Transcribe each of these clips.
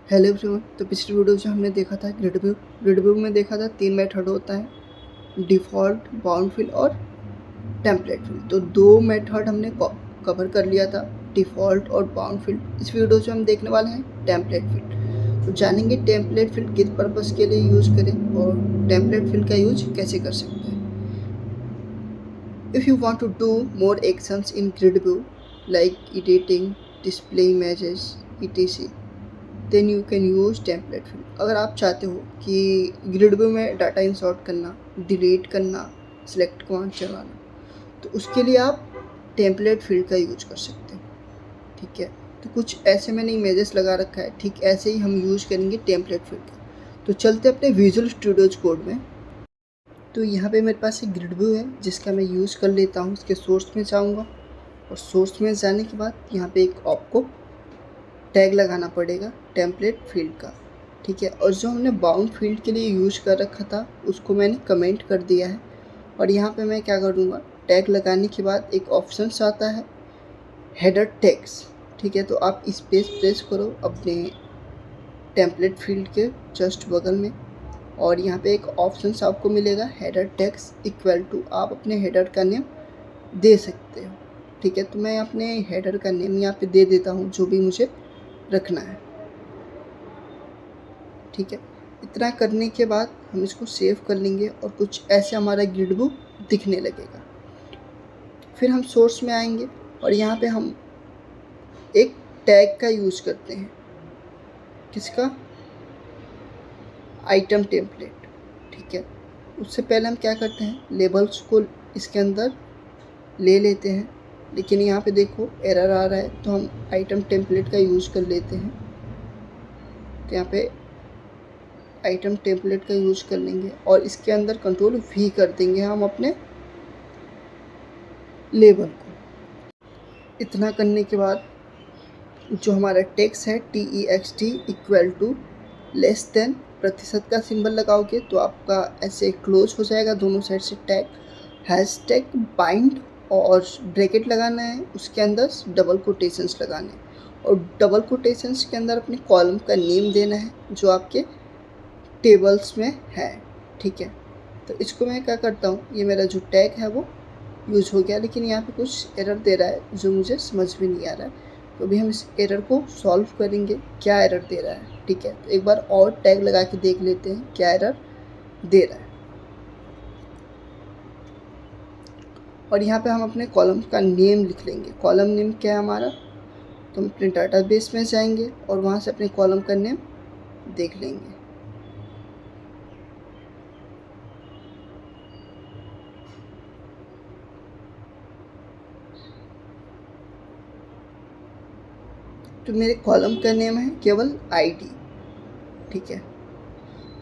Hello everyone. तो पिछली video जो हमने देखा था ग्रिड व्यू में देखा था 3 मेथड होता है, डिफ़ॉल्ट, बाउंड फिल और टेम्पलेट फिल। तो 2 मेथड हमने कवर कर लिया था, डिफ़ॉल्ट और बाउंड फिल। इस वीडियो से हम देखने वाले हैं टेम्पलेट फिल। तो जानेंगे टेम्पलेट फिल किस पर्पज़ के लिए यूज़ करें और टेम्पलेट फिल का यूज कैसे कर सकते हैं। If you want to do more actions in grid view like editing, display images, etc, then you can use template fill. अगर आप चाहते हो कि ग्रिड व्यू में डाटा इंसर्ट करना, डिलीट करना, सेलेक्ट कमांड चलाना, तो उसके लिए आप टेम्पलेट फिल का यूज कर सकते हो। ठीक है, तो कुछ ऐसे मैंने इमेजेस लगा रखा है, ठीक ऐसे ही हम यूज़ करेंगे टेम्पलेट फिल का। तो चलते अपने विजुअल स्टूडियोज कोड में। तो यहाँ पे मेरे पास एक ग्रिड व्यू है जिसका मैं यूज़ कर लेता हूँ। इसके सोर्स में जाऊँगा और सोर्स में जाने के बाद यहाँ पे एक आपको टैग लगाना पड़ेगा टेम्पलेट फील्ड का। ठीक है, और जो हमने बाउंड फील्ड के लिए यूज़ कर रखा था उसको मैंने कमेंट कर दिया है। और यहाँ पे मैं क्या करूँगा, टैग लगाने के बाद एक ऑप्शन आता है हेडर टैग्स। ठीक है, तो आप इस पे प्रेस करो अपने टेम्पलेट फील्ड के जस्ट बगल में, और यहाँ पे एक ऑप्शन आपको मिलेगा हेडर टैग्स इक्वल टू, आप अपने हेडर का नेम दे सकते हो। ठीक है, तो मैं अपने हेडर का नेम यहाँ पे दे देता हूँ जो भी मुझे रखना है। ठीक है, इतना करने के बाद हम इसको सेव कर लेंगे और कुछ ऐसे हमारा ग्रिड व्यू दिखने लगेगा। फिर हम सोर्स में आएंगे और यहाँ पे हम एक टैग का यूज़ करते हैं। किसका? Item template. ठीक है, उससे पहले हम क्या करते हैं, लेबल्स को इसके अंदर ले लेते हैं। लेकिन यहाँ पे देखो एरर आ रहा है, तो हम आइटम टेम्पलेट का यूज़ कर लेते हैं। तो यहाँ पे आइटम टेम्पलेट का यूज़ कर लेंगे और इसके अंदर कंट्रोल V कर देंगे हम अपने लेबल को। इतना करने के बाद जो हमारा टेक्स्ट है TEXT equal to less than प्रतिशत का सिंबल लगाओगे तो आपका ऐसे क्लोज हो जाएगा दोनों साइड से टैग। हैशटैग बाइंड और ब्रैकेट लगाना है, उसके अंदर डबल कोटेशंस लगाने हैं और डबल कोटेशंस के अंदर अपने कॉलम का नेम देना है जो आपके टेबल्स में है। ठीक है, तो इसको मैं क्या करता हूँ, ये मेरा जो टैग है वो यूज हो गया, लेकिन यहाँ पे कुछ एरर दे रहा है जो मुझे समझ में नहीं आ रहा है। तो अभी हम इस एरर को सॉल्व करेंगे, क्या एरर दे रहा है। ठीक है, तो एक बार और टैग लगा के देख लेते हैं क्या एरर दे रहा है। और यहाँ पे हम अपने कॉलम का नेम लिख लेंगे। कॉलम नेम क्या है हमारा, तो हम अपने डाटाबेस में जाएंगे और वहाँ से अपने कॉलम का नेम देख लेंगे। तो मेरे कॉलम का नेम है केवल ID। ठीक है,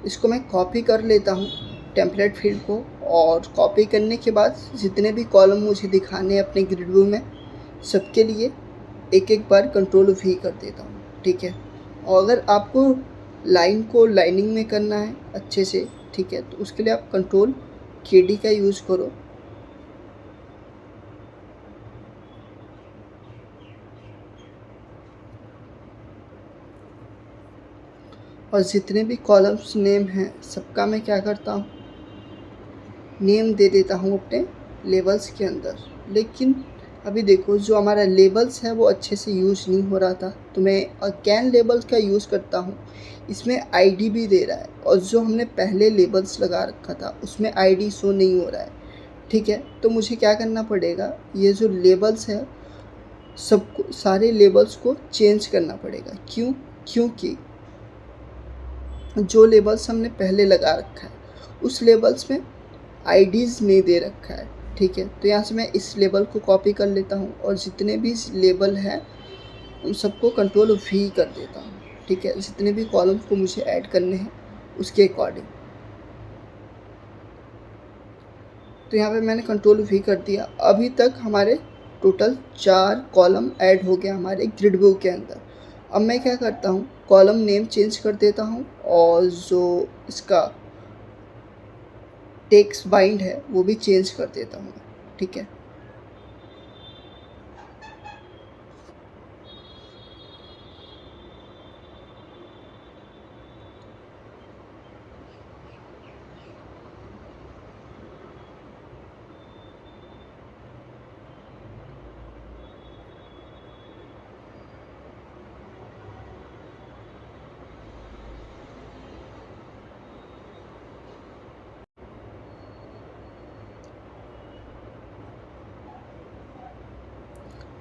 इसको मैं कॉपी कर लेता हूँ टेम्पलेट फील्ड को, और कॉपी करने के बाद जितने भी कॉलम मुझे दिखाने हैं अपने ग्रिड व्यू में सबके लिए एक एक बार कंट्रोल V कर देता हूँ। ठीक है, और अगर आपको लाइन को लाइनिंग में करना है अच्छे से, ठीक है, तो उसके लिए आप कंट्रोल KD का यूज़ करो। और जितने भी कॉलम्स नेम हैं सबका मैं क्या करता हूँ, नेम दे देता हूँ अपने लेबल्स के अंदर। लेकिन अभी देखो जो हमारा लेबल्स है वो अच्छे से यूज़ नहीं हो रहा था, तो मैं अगेन लेबल्स का यूज़ करता हूँ। इसमें ID भी दे रहा है और जो हमने पहले लेबल्स लगा रखा था उसमें ID शो नहीं हो रहा है। ठीक है, तो मुझे क्या करना पड़ेगा, ये जो लेबल्स है सबको, सारे लेबल्स को चेंज करना पड़ेगा। क्यों? क्योंकि जो लेबल्स हमने पहले लगा रखा है उस लेबल्स में IDs नहीं दे रखा है। ठीक है, तो यहाँ से मैं इस लेबल को कॉपी कर लेता हूँ और जितने भी लेबल हैं उन सबको कंट्रोल V कर देता हूँ। ठीक है, जितने भी कॉलम्स को मुझे ऐड करने हैं उसके अकॉर्डिंग। तो यहाँ पे मैंने कंट्रोल V कर दिया। अभी तक हमारे टोटल 4 कॉलम ऐड हो गया हमारे ग्रिड व्यू के अंदर। अब मैं क्या करता हूँ, कॉलम नेम चेंज कर देता हूँ और जो इसका टेक्स्ट बाइंड है वो भी चेंज कर देता हूँ। ठीक है,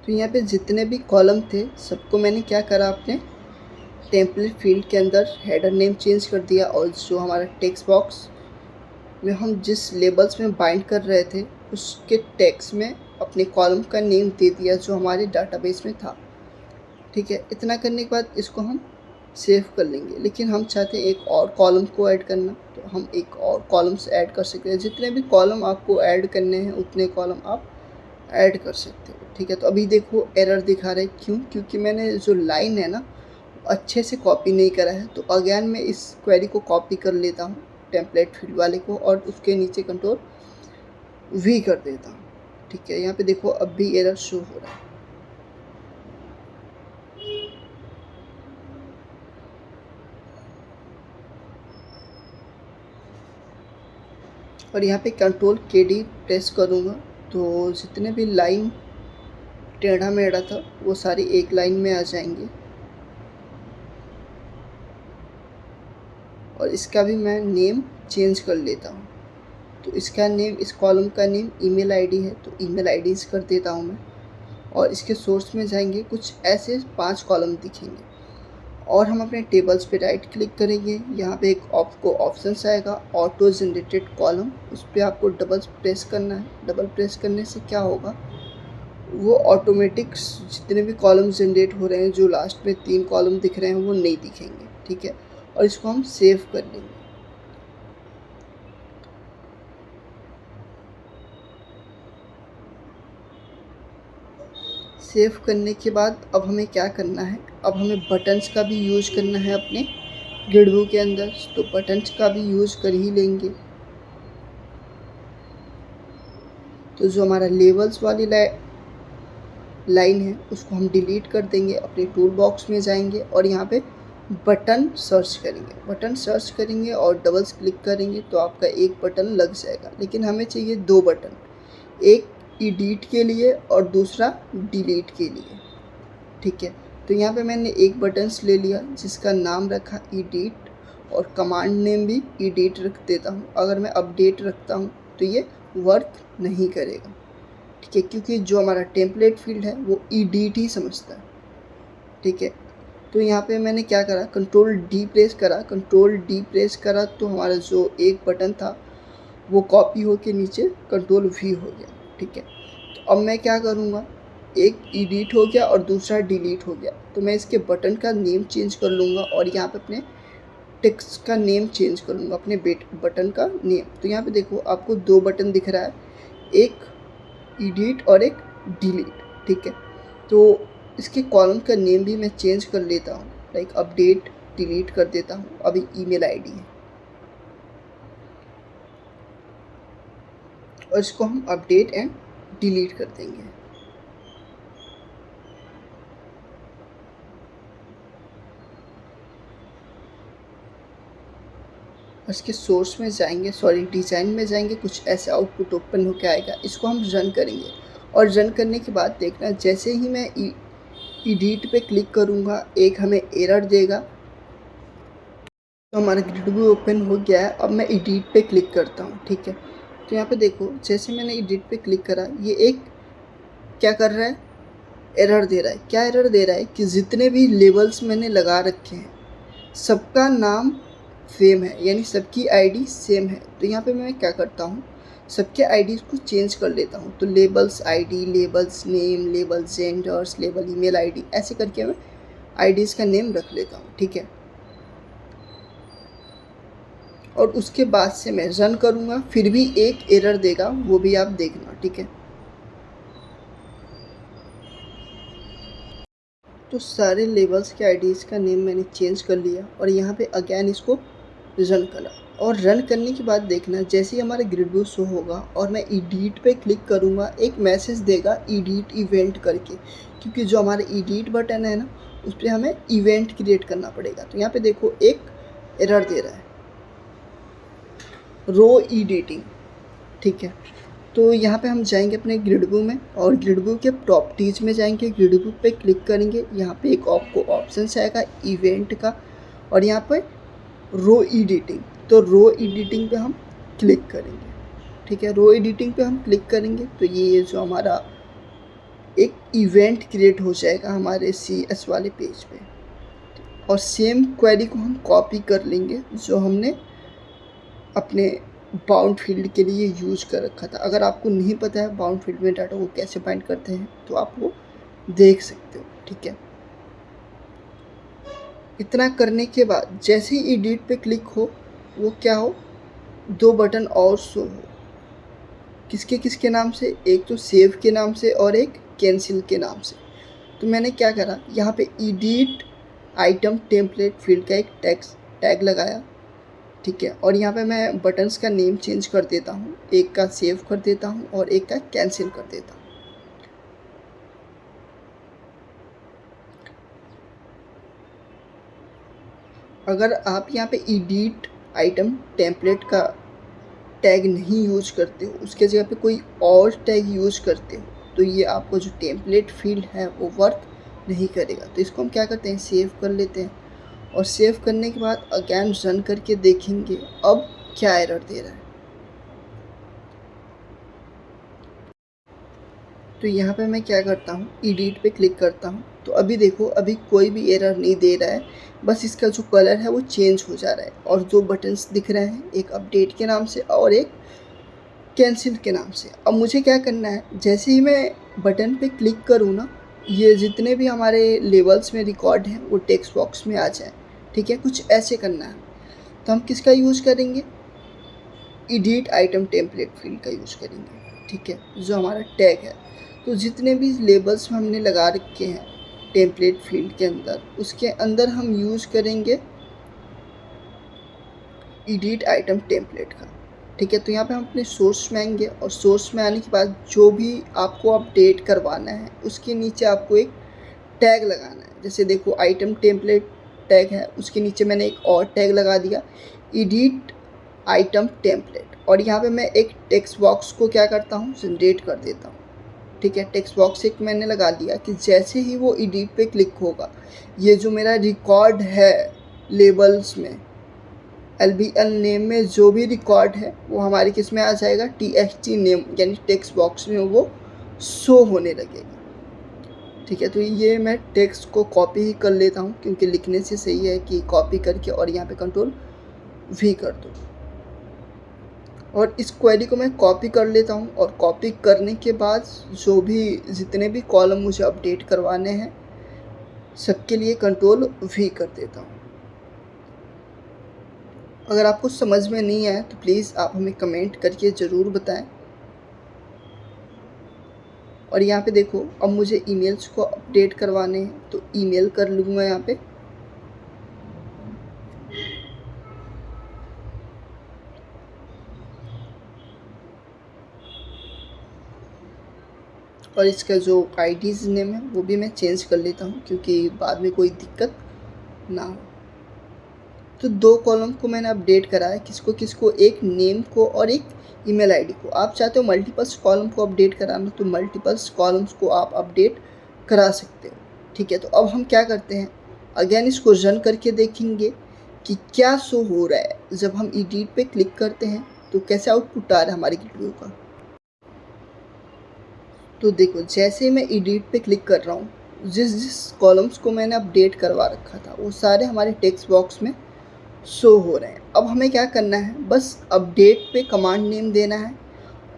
तो यहाँ पे जितने भी कॉलम थे सबको मैंने क्या करा, अपने टेम्पलेट फील्ड के अंदर हेडर नेम चेंज कर दिया, और जो हमारा टेक्स्ट बॉक्स में हम जिस लेबल्स में बाइंड कर रहे थे उसके टेक्स्ट में अपने कॉलम का नेम दे दिया जो हमारे डाटाबेस में था। ठीक है, इतना करने के बाद इसको हम सेव कर लेंगे। लेकिन हम चाहते हैं एक और कॉलम को ऐड करना, तो हम एक और कॉलम्स ऐड कर सकते हैं। जितने भी कॉलम आपको ऐड करने हैं उतने कॉलम आप ऐड कर सकते हो। ठीक है, तो अभी देखो एरर दिखा रहा है, क्यों? क्योंकि मैंने जो लाइन है ना अच्छे से कॉपी नहीं करा है। तो अगेन मैं इस क्वेरी को कॉपी कर लेता हूँ, टेम्पलेट फील्ड वाले को, और उसके नीचे कंट्रोल वी कर देता हूँ। ठीक है, यहाँ पे देखो अब भी एरर शो हो रहा है। और यहाँ पे कंट्रोल के डी प्रेस करूँगा तो जितने भी लाइन टेढ़ा मेढ़ा था वो सारी एक लाइन में आ जाएंगे। और इसका भी मैं नेम चेंज कर लेता हूँ। तो इसका नेम, इस कॉलम का नेम ईमेल आईडी है, तो ईमेल आईडीज कर देता हूँ मैं। और इसके सोर्स में जाएंगे, कुछ ऐसे 5 कॉलम दिखेंगे। और हम अपने टेबल्स पे राइट क्लिक करेंगे, यहाँ पे एक आपको ऑप्शंस आएगा ऑटो जनरेटेड कॉलम, उस पर आपको डबल प्रेस करना है। डबल प्रेस करने से क्या होगा, वो ऑटोमेटिक जितने भी कॉलम जनरेट हो रहे हैं, जो लास्ट में 3 कॉलम दिख रहे हैं वो नहीं दिखेंगे। ठीक है, और इसको हम सेव कर लेंगे। सेव करने के बाद अब हमें क्या करना है, अब हमें बटन्स का भी यूज़ करना है अपने ग्रिडव्यू के अंदर। तो बटन्स का भी यूज़ कर ही लेंगे। तो जो हमारा लेवल्स वाली लाइन है उसको हम डिलीट कर देंगे। अपने टूल बॉक्स में जाएंगे और यहाँ पे बटन सर्च करेंगे। बटन सर्च करेंगे और डबल्स क्लिक करेंगे तो आपका एक बटन लग जाएगा। लेकिन हमें चाहिए 2 बटन, एक एडिट के लिए और दूसरा डिलीट के लिए। ठीक है, तो यहाँ पे मैंने एक बटन्स ले लिया जिसका नाम रखा एडिट, और कमांड नेम भी एडिट रख देता हूँ। अगर मैं अपडेट रखता हूँ तो ये वर्क नहीं करेगा। ठीक है, क्योंकि जो हमारा टेम्पलेट फील्ड है वो एडिट ही समझता है। ठीक है, तो यहाँ पे मैंने क्या करा, कंट्रोल डी प्रेस करा। कंट्रोल डी प्रेस करा तो हमारा जो एक बटन था वो कॉपी होके नीचे कंट्रोल वी हो गया। ठीक है, तो अब मैं क्या करूँगा, एक एडिट हो गया और दूसरा डिलीट हो गया, तो मैं इसके बटन का नेम चेंज कर लूँगा और यहाँ पे अपने टेक्स्ट का नेम चेंज कर लूँगा, अपने बटन का नेम। तो यहाँ पे देखो आपको 2 बटन दिख रहा है, एक एडिट और एक डिलीट। ठीक है, तो इसके कॉलम का नेम भी मैं चेंज कर लेता हूँ, लाइक अपडेट डिलीट कर देता हूँ। अभी ईमेल आईडी है और इसको हम अपडेट एंड डिलीट कर देंगे। और इसके सोर्स में जाएंगे, डिज़ाइन में जाएंगे, कुछ ऐसे आउटपुट ओपन होकर आएगा। इसको हम रन करेंगे और रन करने के बाद देखना, जैसे ही मैं एडिट पे क्लिक करूँगा एक हमें एरर देगा। तो हमारा ग्रिडव्यू ओपन हो गया है। अब मैं एडिट पे क्लिक करता हूँ। ठीक है, तो यहाँ पे देखो जैसे मैंने एडिट पे क्लिक करा, ये एक क्या कर रहा है, एरर दे रहा है। क्या एरर दे रहा है कि जितने भी लेबल्स मैंने लगा रखे हैं सबका नाम सेम है, यानी सबकी आईडी सेम है। तो यहाँ पे मैं क्या करता हूँ, सबके आईडीज़ को चेंज कर लेता हूँ। तो labels ID, labels name, labels genders, label email ID, ऐसे करके मैं आईडीज़ का नेम रख लेता हूँ। ठीक है, और उसके बाद से मैं रन करूँगा, फिर भी एक एरर देगा, वो भी आप देखना। ठीक है, तो सारे लेबल्स के आईडीज़ का नेम मैंने चेंज कर लिया और यहाँ पे अगेन इसको रन करा। और रन करने के बाद देखना, जैसे ही हमारा ग्रिडव्यू शो होगा और मैं एडिट पे क्लिक करूँगा, एक मैसेज देगा एडिट इवेंट करके, क्योंकि जो हमारा एडिट बटन है ना उस पर हमें इवेंट क्रिएट करना पड़ेगा। तो यहाँ पे देखो एक एरर दे रहा है, रो एडिटिंग। ठीक है, तो यहाँ पे हम जाएंगे अपने ग्रिडव्यू में और ग्रिडव्यू के प्रॉपर्टीज़ में जाएंगे, ग्रिडव्यू पे क्लिक करेंगे। यहाँ पे एक आपको ऑप्शन आएगा इवेंट का और यहाँ पे रो एडिटिंग, तो रो एडिटिंग पे हम क्लिक करेंगे। ठीक है, रो एडिटिंग पे हम क्लिक करेंगे तो ये जो हमारा एक इवेंट क्रिएट हो जाएगा हमारे CS वाले पेज पे। और सेम क्वेरी को हम कॉपी कर लेंगे जो हमने अपने बाउंड फील्ड के लिए यूज कर रखा था। अगर आपको नहीं पता है बाउंड फील्ड में डाटा को कैसे बाइंड करते हैं तो आप वो देख सकते हो, ठीक है। इतना करने के बाद जैसे ही एडिट पे क्लिक हो, वो क्या हो, 2 बटन और शो हो। किसके किसके नाम से? एक तो सेव के नाम से और एक कैंसिल के नाम से। तो मैंने क्या करा, यहाँ पे एडिट आइटम टेम्पलेट फील्ड का एक टैग लगाया, ठीक है। और यहाँ पे मैं बटन्स का नेम चेंज कर देता हूँ, एक का सेव कर देता हूँ और एक का कैंसिल कर देता हूँ। अगर आप यहाँ पे एडिट आइटम टेम्पलेट का टैग नहीं यूज करते हो, उसके जगह पे कोई और टैग यूज करते हो, तो ये आपको जो टेम्पलेट फील्ड है वो वर्क नहीं करेगा। तो इसको हम क्या करते हैं, सेव कर लेते हैं। और सेव करने के बाद अगेन रन करके देखेंगे अब क्या एरर दे रहा है। तो यहाँ पे मैं क्या करता हूँ, एडिट पे क्लिक करता हूँ। तो अभी देखो, अभी कोई भी एरर नहीं दे रहा है, बस इसका जो कलर है वो चेंज हो जा रहा है। और 2 बटन्स दिख रहे हैं, एक अपडेट के नाम से और एक कैंसिल के नाम से। अब मुझे क्या करना है, जैसे ही मैं बटन पे क्लिक करूँ ना, ये जितने भी हमारे लेवल्स में रिकॉर्ड हैं वो टेक्स्ट बॉक्स में आ जाए, ठीक है। कुछ ऐसे करना है। तो हम किसका यूज़ करेंगे, एडिट आइटम टेम्पलेट फील्ड का यूज़ करेंगे, ठीक है, जो हमारा टैग है। तो जितने भी लेबल्स हमने लगा रखे हैं टेम्पलेट फील्ड के अंदर, उसके अंदर हम यूज़ करेंगे एडिट आइटम टेम्पलेट का, ठीक है। तो यहाँ पे हम अपने सोर्स में आएंगे और सोर्स में आने के बाद जो भी आपको अपडेट करवाना है उसके नीचे आपको एक टैग लगाना है। जैसे देखो आइटम टेम्पलेट टैग है, उसके नीचे मैंने एक और टैग लगा दिया, एडिट आइटम टेम्पलेट। और यहाँ पे मैं एक टेक्स्ट बॉक्स को क्या करता हूँ, जनरेट कर देता हूँ, ठीक है। टेक्स्ट बॉक्स एक मैंने लगा दिया कि जैसे ही वो एडिट पे क्लिक होगा, ये जो मेरा रिकॉर्ड है लेबल्स में, LBL नेम में जो भी रिकॉर्ड है वो हमारी किस में आ जाएगा, TXT नेम यानी टेक्स्ट बॉक्स में वो शो होने लगेगा, ठीक है। तो ये मैं टेक्स्ट को कॉपी ही कर लेता हूँ, क्योंकि लिखने से सही है कि कॉपी करके और यहाँ पे Ctrl+V कर दो। और इस क्वेरी को मैं कॉपी कर लेता हूँ और कॉपी करने के बाद जो भी जितने भी कॉलम मुझे अपडेट करवाने हैं सबके लिए Ctrl+V कर देता हूँ। अगर आपको समझ में नहीं आया तो प्लीज़ आप हमें कमेंट करके ज़रूर बताएं। और यहाँ पे देखो, अब मुझे ईमेल्स को अपडेट करवाने हैं तो ईमेल कर लूँगा यहाँ पे। और इसका जो IDs नेम है वो भी मैं चेंज कर लेता हूँ, क्योंकि बाद में कोई दिक्कत ना हो। तो 2 कॉलम को मैंने अपडेट करा है, किसको किसको, एक नेम को और एक ईमेल आईडी को। आप चाहते हो मल्टीपल्स कॉलम को अपडेट कराना तो मल्टीपल्स कॉलम्स को आप अपडेट करा सकते हो, ठीक है। तो अब हम क्या करते हैं, अगेन इसको रन करके देखेंगे कि क्या शो हो रहा है। जब हम एडिट पे क्लिक करते हैं तो कैसे आउटपुट आ रहा है हमारी वीडियो का। तो देखो, जैसे मैं एडिट पे क्लिक कर रहा हूँ, जिस कॉलम्स को मैंने अपडेट करवा रखा था वो सारे हमारे टेक्स्ट बॉक्स में शो हो रहे हैं। अब हमें क्या करना है, बस अपडेट पे कमांड नेम देना है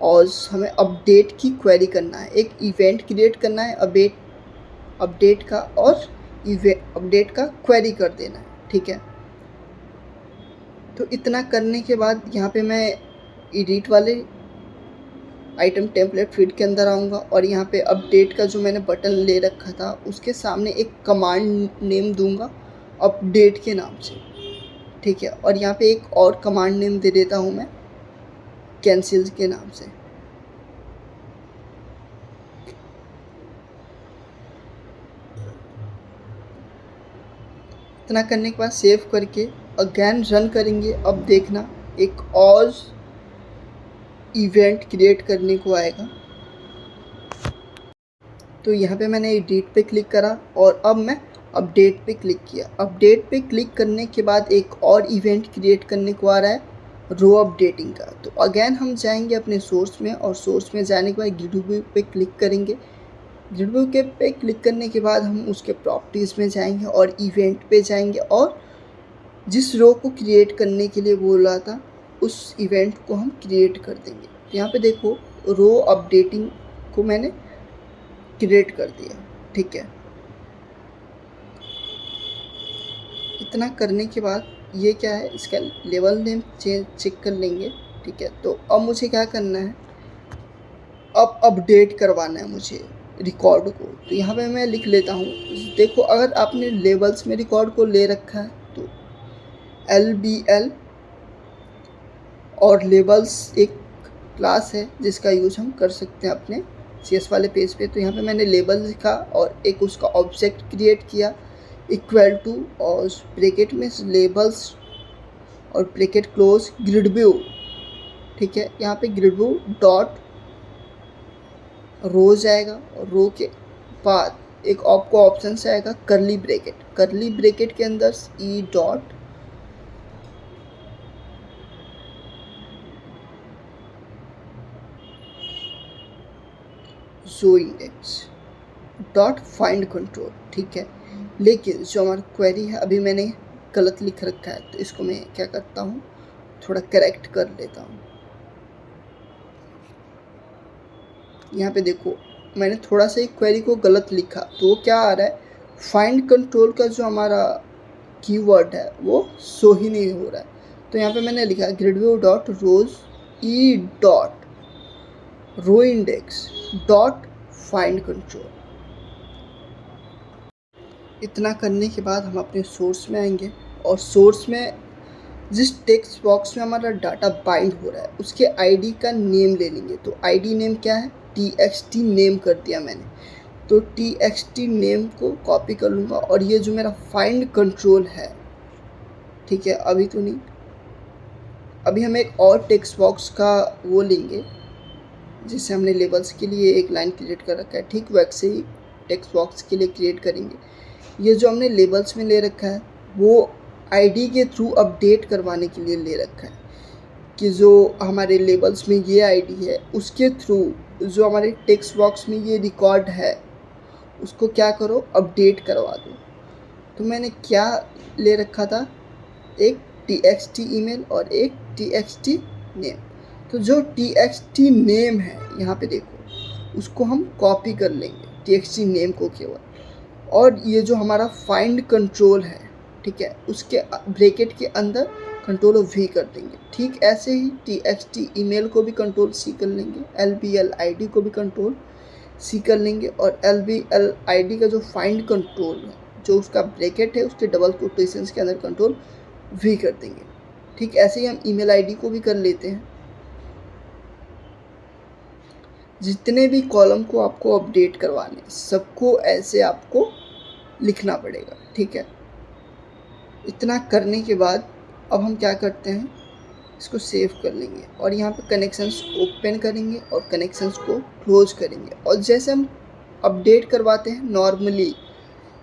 और हमें अपडेट की क्वेरी करना है। एक इवेंट क्रिएट करना है अपडेट का और अपडेट का क्वेरी कर देना है, ठीक है। तो इतना करने के बाद यहाँ पे मैं एडिट वाले आइटम टेम्पलेट फील्ड के अंदर आऊँगा और यहाँ पे अपडेट का जो मैंने बटन ले रखा था उसके सामने एक कमांड नेम दूंगा अपडेट के नाम से, ठीक है। और यहाँ पे एक और कमांड नेम दे देता हूँ मैं कैंसिल के नाम से। इतना करने के बाद सेव करके अगेन रन करेंगे। अब देखना एक और इवेंट क्रिएट करने को आएगा। तो यहाँ पे मैंने एडिट पे क्लिक करा और अब मैं अपडेट पे क्लिक किया। अपडेट पे क्लिक करने के बाद एक और इवेंट क्रिएट करने को आ रहा है रो अपडेटिंग का। तो अगेन हम जाएंगे अपने सोर्स में और सोर्स में जाने के बाद GitHub पे क्लिक करेंगे ग्रिड व्यू के पे क्लिक करने के बाद हम उसके प्रॉपर्टीज़ में जाएंगे और इवेंट पे जाएंगे और जिस रो को क्रिएट करने के लिए बोला था उस इवेंट को हम क्रिएट कर देंगे। तो यहाँ पे देखो रो अपडेटिंग को मैंने क्रिएट कर दिया, ठीक है। इतना करने के बाद ये क्या है, इसका लेवल नेम चेक कर लेंगे, ठीक है। तो अब मुझे क्या करना है, अब अपडेट करवाना है मुझे रिकॉर्ड को। तो यहाँ पे मैं लिख लेता हूँ, देखो अगर आपने लेवल्स में रिकॉर्ड को ले रखा है तो LBL और लेवल्स एक क्लास है जिसका यूज हम कर सकते हैं अपने CS वाले पेज पे। तो यहाँ पे मैंने लेबल लिखा और एक उसका ऑब्जेक्ट क्रिएट किया इक्वल टू और ब्रैकेट में लेबल्स और ब्रैकेट क्लोज ग्रिड व्यू, ठीक है। यहाँ पे ग्रिड व्यू डॉट रोज आएगा और रो के बाद एक आपको ऑप्शन से आएगा करली ब्रैकेट के अंदर E dot show index dot find control, ठीक है। लेकिन जो हमारा क्वेरी है अभी मैंने गलत लिख रखा है, तो इसको मैं क्या करता हूँ, थोड़ा करेक्ट कर लेता हूँ। यहाँ पे देखो मैंने थोड़ा सा एक क्वेरी को गलत लिखा, तो क्या आ रहा है, फाइंड कंट्रोल का जो हमारा कीवर्ड है वो शो ही नहीं हो रहा है। तो यहाँ पे मैंने लिखा grid view dot rows e dot row index dot find control. इतना करने के बाद हम अपने सोर्स में आएंगे और सोर्स में जिस टेक्स्ट बॉक्स में हमारा डाटा बाइंड हो रहा है उसके आईडी का नेम ले लेंगे। तो आईडी नेम क्या है, txt नेम कर दिया मैंने। तो txt नेम को कॉपी कर लूँगा और ये जो मेरा फाइंड कंट्रोल है, ठीक है, अभी तो नहीं, अभी हम एक और टेक्स्ट बॉक्स का वो लेंगे जिससे हमने लेबल्स के लिए एक लाइन क्रिएट कर रखा है, ठीक वैसे ही टेक्स्ट बॉक्स के लिए क्रिएट करेंगे। ये जो हमने लेबल्स में ले रखा है वो आईडी के थ्रू अपडेट करवाने के लिए ले रखा है कि जो हमारे लेबल्स में ये आईडी है उसके थ्रू जो हमारे टेक्स्ट बॉक्स में ये रिकॉर्ड है उसको क्या करो, अपडेट करवा दो। तो मैंने क्या ले रखा था, एक txt ईमेल और एक txt नेम। तो जो txt नेम है यहाँ पे देखो उसको हम कॉपी कर लेंगे, txt नेम को केवल, और ये जो हमारा फाइंड कंट्रोल है, ठीक है, उसके ब्रैकेट के अंदर कंट्रोल V कर देंगे। ठीक ऐसे ही txt ईमेल को भी कंट्रोल C कर लेंगे, LBL ID को भी कंट्रोल C कर लेंगे और LBL ID का जो फाइंड कंट्रोल है जो उसका ब्रैकेट है उसके डबल कोटेशंस के अंदर कंट्रोल V कर देंगे। ठीक ऐसे ही हम ईमेल ID को भी कर लेते हैं। जितने भी कॉलम को आपको अपडेट करवाने सबको ऐसे आपको लिखना पड़ेगा, ठीक है। इतना करने के बाद अब हम क्या करते हैं, इसको सेव कर लेंगे और यहाँ पे कनेक्शंस ओपन करेंगे और कनेक्शंस को क्लोज करेंगे। और जैसे हम अपडेट करवाते हैं नॉर्मली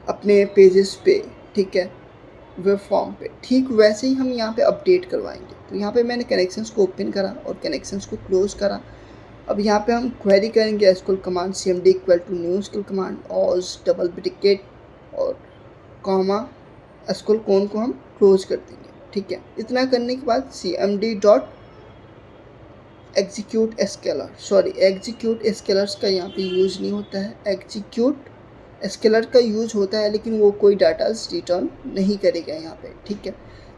अपने पेजेस पे, ठीक है, वेब फॉर्म पे, ठीक वैसे ही हम यहाँ पे अपडेट करवाएंगे। तो यहाँ पे मैंने कनेक्शंस को ओपन करा और कनेक्शंस को क्लोज करा। अब यहाँ पे हम क्वेरी करेंगे SQL command cmd equal to new SQL command और डबल ब्रैकेट और कॉमा एसक्यूएल कोन को हम क्लोज कर देंगे, ठीक है। इतना करने के बाद cmd dot execute scalar, sorry execute scalars का यहाँ पे यूज़ नहीं होता है, एग्जीक्यूट स्केलर का यूज होता है लेकिन वो कोई डाटा रिटर्न नहीं करेगा यहाँ पे, ठीक है।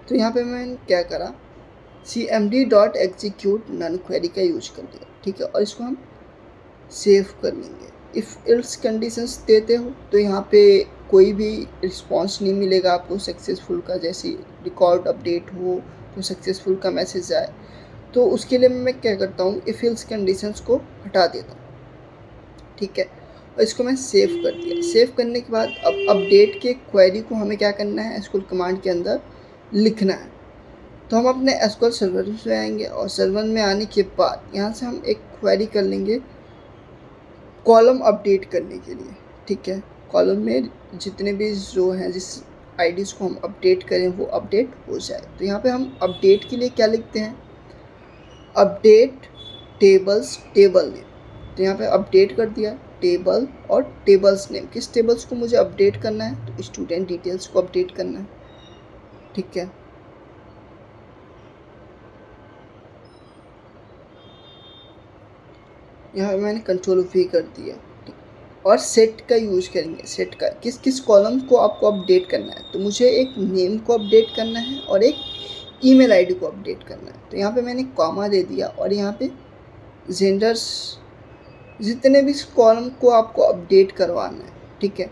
तो यहाँ पे मैंने क्या करा, cmd dot execute non query का यूज कर दिया, ठीक है, और इसको हम सेव कर लेंगे। इफ़ एल्स कंडीशंस देते हो तो यहाँ पे कोई भी रिस्पांस नहीं मिलेगा आपको सक्सेसफुल का, जैसे रिकॉर्ड अपडेट हो तो सक्सेसफुल का मैसेज आए। तो उसके लिए मैं क्या करता हूँ, इफ़ एल्स कंडीशंस को हटा देता हूँ, ठीक है, और इसको मैं सेव कर दिया। सेव करने के बाद अब अपडेट के क्वेरी को हमें क्या करना है, एसक्यूएल कमांड के अंदर लिखना है। तो हम अपने एसक्यूएल सर्वर में आएंगे और सर्वर में आने के बाद यहाँ से हम एक क्वेरी कर लेंगे कॉलम अपडेट करने के लिए, ठीक है। कॉलम में जितने भी रो हैं जिस आईडीज़ को हम अपडेट करें वो अपडेट हो जाए। तो यहाँ पे हम अपडेट के लिए क्या लिखते हैं, अपडेट टेबल्स टेबल नेम। तो यहाँ पे अपडेट कर दिया टेबल और टेबल्स नेम, किस टेबल्स को मुझे अपडेट करना है, तो स्टूडेंट डिटेल्स को अपडेट करना है, ठीक है। यहाँ पे मैंने कंट्रोल V कर दिया, ठीक। और सेट का यूज करेंगे, सेट का किस किस कॉलम को आपको अपडेट करना है, तो मुझे एक नेम को अपडेट करना है और एक ईमेल आईडी को अपडेट करना है। तो यहाँ पे मैंने कॉमा दे दिया और यहाँ पे जेंडर्स, जितने भी कॉलम को आपको अपडेट करवाना है, ठीक है,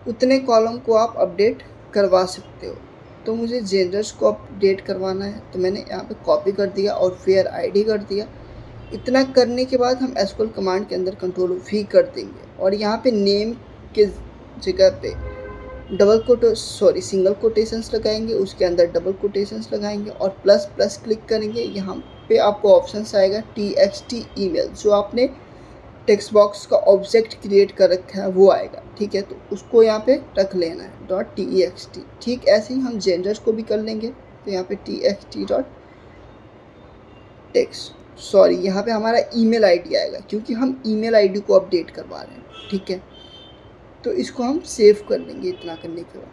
उतने कॉलम को आप अपडेट करवा सकते हो। तो मुझे जेंडर्स को अपडेट करवाना है, तो मैंने यहाँ पे कॉपी कर दिया और वेयर आईडी कर दिया। इतना करने के बाद हम एसक्यूएल कमांड के अंदर कंट्रोल V कर देंगे और यहाँ पे नेम के जगह पे सिंगल कोटेशंस लगाएंगे, उसके अंदर डबल कोटेशंस लगाएंगे और प्लस प्लस क्लिक करेंगे। यहाँ पे आपको ऑप्शंस आएगा TXT ईमेल, जो आपने टेक्स्ट बॉक्स का ऑब्जेक्ट क्रिएट कर रखा है वो आएगा, ठीक है। तो उसको यहाँ पे रख लेना है .TXT। ठीक ऐसे ही हम जेंडर्स को भी कर लेंगे, तो यहाँ पे यहाँ पे हमारा ईमेल आईडी आएगा, क्योंकि हम ईमेल आईडी को अपडेट करवा रहे हैं, ठीक है। तो इसको हम सेव कर लेंगे इतना करने के बाद।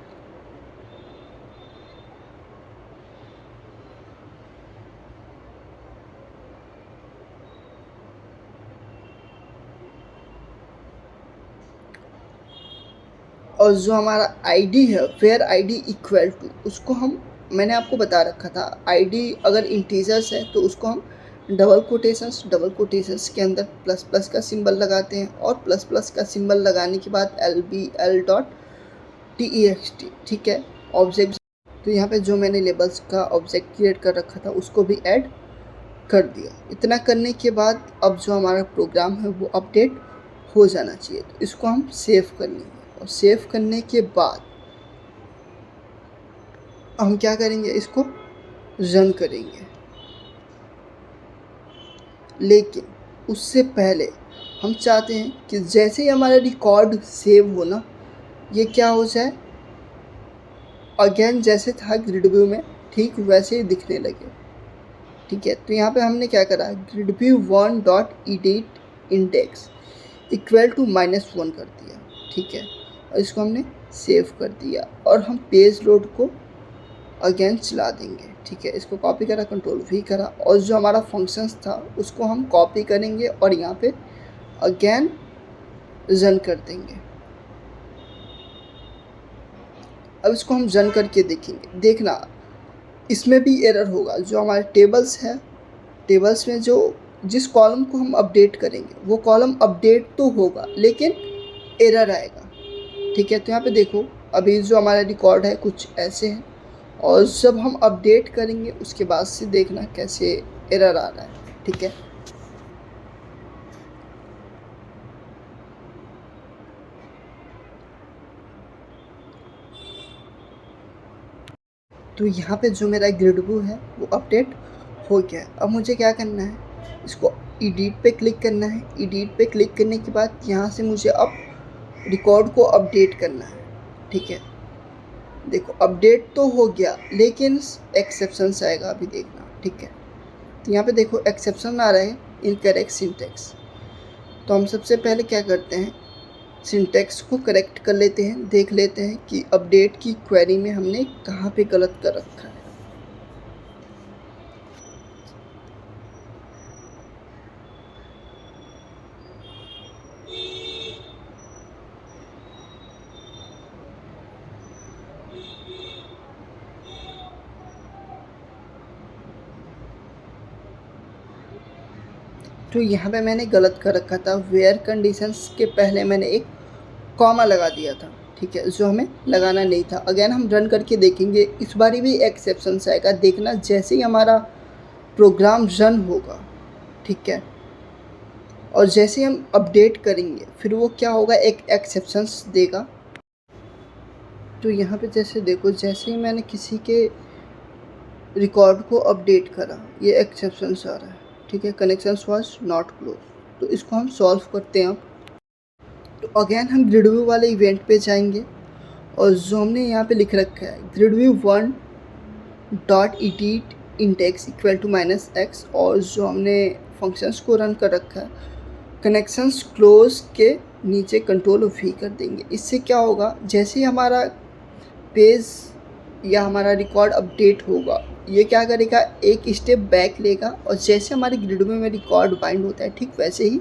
और जो हमारा आईडी है वेयर आईडी इक्वल टू, उसको मैंने आपको बता रखा था, आईडी अगर इंटीजर्स है तो उसको हम डबल कोटेशंस के अंदर प्लस प्लस का सिंबल लगाते हैं और प्लस प्लस का सिंबल लगाने के बाद LBL.TEXT, ठीक है, ऑब्जेक्ट। तो यहाँ पे जो मैंने लेबल्स का ऑब्जेक्ट क्रिएट कर रखा था उसको भी ऐड कर दिया। इतना करने के बाद अब जो हमारा प्रोग्राम है वो अपडेट हो जाना चाहिए। तो इसको हम सेव कर लेंगे और सेव करने के बाद हम क्या करेंगे, इसको रन करेंगे। लेकिन उससे पहले हम चाहते हैं कि जैसे ही हमारा रिकॉर्ड सेव हो ना, ये क्या हो जाए, अगेन जैसे था ग्रिड व्यू में ठीक वैसे ही दिखने लगे, ठीक है। तो यहाँ पे हमने क्या करा, gridview1.edit_index इक्वल टू -1 कर दिया, ठीक है। और इसको हमने सेव कर दिया और हम पेज लोड को अगेन चला देंगे, ठीक है। इसको कॉपी करा, कंट्रोल V करा और जो हमारा फंक्शंस था उसको हम कॉपी करेंगे और यहाँ पे अगेन रन कर देंगे। अब इसको हम रन करके देखेंगे, देखना इसमें भी एरर होगा। जो हमारे टेबल्स है, टेबल्स में जिस कॉलम को हम अपडेट करेंगे वो कॉलम अपडेट तो होगा लेकिन एरर आएगा, ठीक है। तो यहाँ पे देखो, अभी जो हमारा रिकॉर्ड है कुछ ऐसे है और जब हम अपडेट करेंगे उसके बाद से देखना कैसे एरर आ रहा है, ठीक है। तो यहाँ पे जो मेरा ग्रिड व्यू है वो अपडेट हो गया। अब मुझे क्या करना है, इसको एडिट पे क्लिक करना है। एडिट पे क्लिक करने के बाद यहाँ से मुझे अब रिकॉर्ड को अपडेट करना है, ठीक है। देखो अपडेट तो हो गया लेकिन एक्सेप्शंस आएगा, अभी देखना, ठीक है। तो यहाँ पे देखो एक्सेप्शन आ रहा है, इनकरेक्ट सिंटैक्स। तो हम सबसे पहले क्या करते हैं, सिंटैक्स को करेक्ट कर लेते हैं, देख लेते हैं कि अपडेट की क्वेरी में हमने कहाँ पे गलत कर रखा है। तो यहाँ पे मैंने गलत कर रखा था, वेयर कंडीशंस के पहले मैंने एक कॉमा लगा दिया था, ठीक है, जो हमें लगाना नहीं था। अगेन हम रन करके देखेंगे, इस बारी भी एक्सेप्शन आएगा, देखना जैसे ही हमारा प्रोग्राम रन होगा, ठीक है, और जैसे ही हम अपडेट करेंगे फिर वो क्या होगा, एक एक्सेप्शंस देगा। तो यहाँ पे जैसे देखो, जैसे ही मैंने किसी के रिकॉर्ड को अपडेट करा ये एक्सेप्शंस आ रहा है, ठीक है, कनेक्शंस वाज नॉट क्लोज। तो इसको हम सॉल्व करते हैं। अब तो अगेन हम ग्रिड व्यू वाले इवेंट पे जाएंगे और जो हमने यहाँ पे लिख रखा है gridview1.edit_index इक्वल टू -x, और जो हमने फंक्शंस को रन कर रखा है कनेक्शंस क्लोज के नीचे कंट्रोल वी कर देंगे। इससे क्या होगा, जैसे ही हमारा पेज या हमारा रिकॉर्ड अपडेट होगा, ये क्या करेगा, एक स्टेप बैक लेगा और जैसे हमारे ग्रिडव्यू में रिकॉर्ड बाइंड होता है ठीक वैसे ही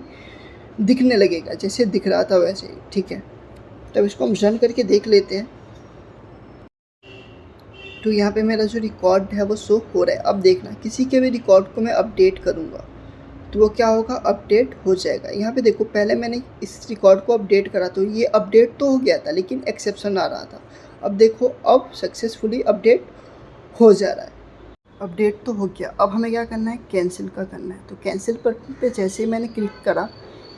दिखने लगेगा, जैसे दिख रहा था वैसे ही। ठीक है, तब इसको हम रन करके देख लेते हैं। तो यहाँ पे मेरा जो रिकॉर्ड है वो शो हो रहा है। अब देखना, किसी के भी रिकॉर्ड को मैं अपडेट करूँगा तो वो क्या होगा, अपडेट हो जाएगा। यहाँ पे देखो, पहले मैंने इस रिकॉर्ड को अपडेट करा तो ये अपडेट तो हो गया था लेकिन एक्सेप्शन आ रहा था। अब देखो, अब सक्सेसफुली अपडेट हो जा रहा है। अपडेट तो हो गया, अब हमें क्या करना है, कैंसिल का करना है। तो कैंसिल बटन पे जैसे ही मैंने क्लिक करा,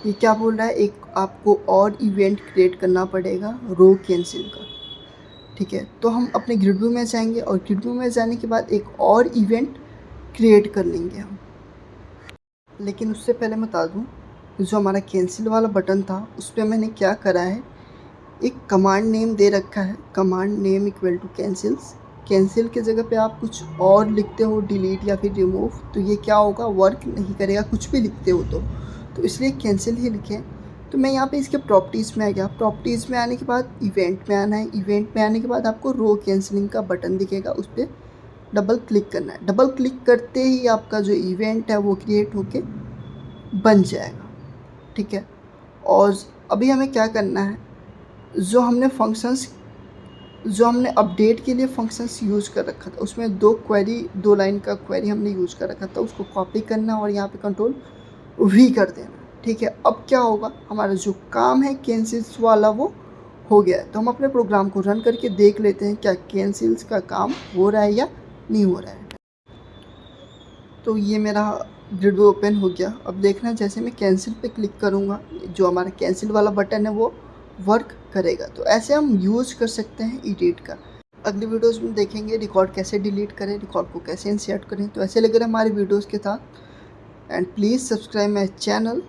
ये क्या बोल रहा है, एक आपको और इवेंट क्रिएट करना पड़ेगा रो कैंसिल का। ठीक है, तो हम अपने ग्रिडव्यू में जाएंगे और ग्रिडव्यू में जाने के बाद एक और इवेंट क्रिएट कर लेंगे हम। लेकिन उससे पहले मैं बता दूं, जो हमारा कैंसिल वाला बटन था उस पर मैंने क्या करा है, एक कमांड नेम दे रखा है, command name equal to cancels. Cancel के जगह पे आप कुछ और लिखते हो, डिलीट या फिर रिमूव, तो ये क्या होगा, वर्क नहीं करेगा कुछ भी लिखते हो तो इसलिए कैंसिल ही लिखें। तो मैं यहाँ पे इसके प्रॉपर्टीज़ में आ गया। प्रॉपर्टीज़ में आने के बाद इवेंट में आना है। इवेंट में आने के बाद आपको रो कैंसिलिंग का बटन दिखेगा, उस पर डबल क्लिक करना है। डबल क्लिक करते ही आपका जो इवेंट है वो क्रिएट होके बन जाएगा। ठीक है, और अभी हमें क्या करना है, जो हमने अपडेट के लिए फंक्शंस यूज़ कर रखा था उसमें दो लाइन का क्वेरी हमने यूज़ कर रखा था, उसको कॉपी करना और यहाँ पे कंट्रोल वी कर देना। ठीक है, अब क्या होगा, हमारा जो काम है कैंसिल्स वाला वो हो गया है। तो हम अपने प्रोग्राम को रन करके देख लेते हैं क्या कैंसिल्स का काम हो रहा है या नहीं हो रहा है। तो ये मेरा ग्रिडव्यू ओपन हो गया। अब देखना, जैसे मैं कैंसिल पे क्लिक करूँगा, जो हमारा कैंसिल वाला बटन है वो वर्क करेगा। तो ऐसे हम यूज़ कर सकते हैं एडिट का। अगली वीडियोस में देखेंगे रिकॉर्ड कैसे डिलीट करें, रिकॉर्ड को कैसे इंसर्ट करें। तो ऐसे लगे रहे हमारे वीडियोस के साथ, and please subscribe my channel